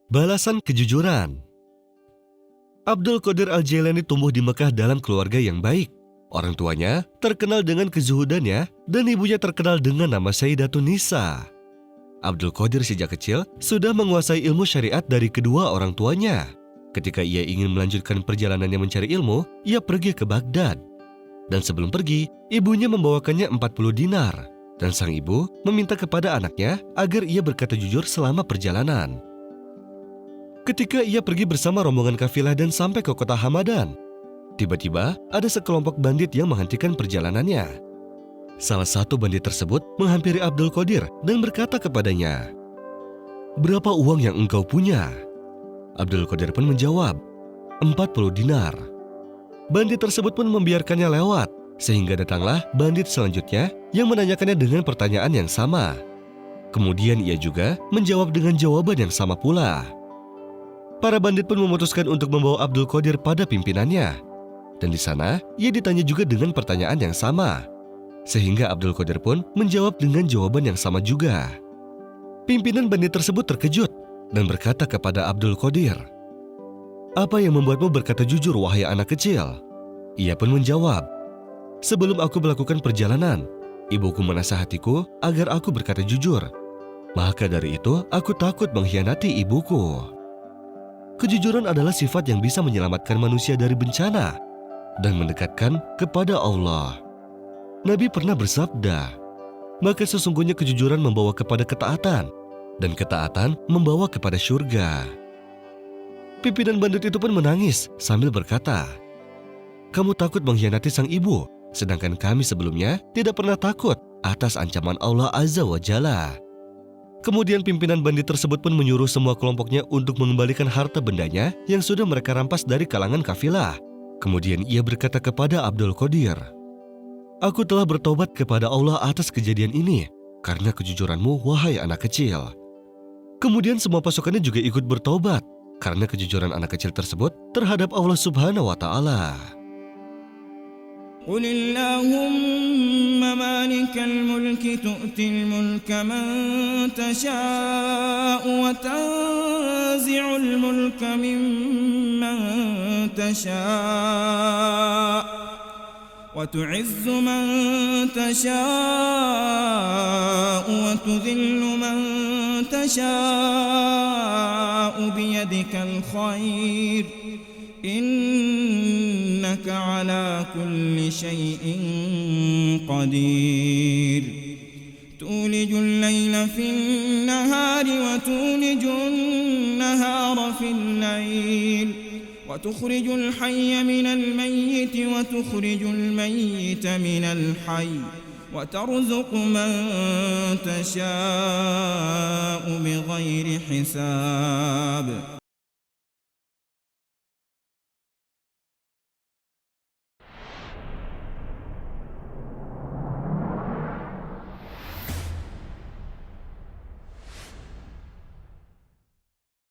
Balasan kejujuran. Abdul Qadir Al-Jailani tumbuh di Mekah dalam keluarga yang baik. Orang tuanya terkenal dengan kezuhudannya dan ibunya terkenal dengan nama Sayyidatun Nisa. Abdul Qadir sejak kecil sudah menguasai ilmu syariat dari kedua orang tuanya. Ketika ia ingin melanjutkan perjalanannya mencari ilmu, ia pergi ke Baghdad. Dan sebelum pergi, ibunya membawakannya 40 dinar. Dan sang ibu meminta kepada anaknya agar ia berkata jujur selama perjalanan. Ketika ia pergi bersama rombongan kafilah dan sampai ke kota Hamadan, tiba-tiba ada sekelompok bandit yang menghentikan perjalanannya. Salah satu bandit tersebut menghampiri Abdul Qadir dan berkata kepadanya, "Berapa uang yang engkau punya?" Abdul Qadir pun menjawab, 40 dinar. Bandit tersebut pun membiarkannya lewat, sehingga datanglah bandit selanjutnya yang menanyakannya dengan pertanyaan yang sama. Kemudian ia juga menjawab dengan jawaban yang sama pula. Para bandit pun memutuskan untuk membawa Abdul Qadir pada pimpinannya. Dan di sana, ia ditanya juga dengan pertanyaan yang sama. Sehingga Abdul Qadir pun menjawab dengan jawaban yang sama juga. Pimpinan bandit tersebut terkejut dan berkata kepada Abdul Qadir, "Apa yang membuatmu berkata jujur, wahai anak kecil?" Ia pun menjawab, "Sebelum aku melakukan perjalanan, ibuku menasihatiku agar aku berkata jujur. Maka dari itu, aku takut mengkhianati ibuku." Kejujuran adalah sifat yang bisa menyelamatkan manusia dari bencana dan mendekatkan kepada Allah. Nabi pernah bersabda, "Maka sesungguhnya kejujuran membawa kepada ketaatan, dan ketaatan membawa kepada surga." Pimpinan bandit itu pun menangis sambil berkata, "Kamu takut mengkhianati sang ibu, sedangkan kami sebelumnya tidak pernah takut atas ancaman Allah Azza wa Jalla." Kemudian pimpinan bandit tersebut pun menyuruh semua kelompoknya untuk mengembalikan harta bendanya yang sudah mereka rampas dari kalangan kafilah. Kemudian ia berkata kepada Abdul Qadir, "Aku telah bertobat kepada Allah atas kejadian ini karena kejujuranmu, wahai anak kecil." Kemudian semua pasukannya juga ikut bertobat karena kejujuran anak kecil tersebut terhadap Allah Subhanahu wa Ta'ala. قل اللهم مالك الملك تؤتي الملك من تشاء وتنزع الملك ممن تشاء وتعز من تشاء وتذل من تشاء بيدك الخير إنك على كل شيء قدير تولج الليل في النهار وتولج النهار في الليل وتخرج الحي من الميت وتخرج الميت من الحي وترزق من تشاء بغير حساب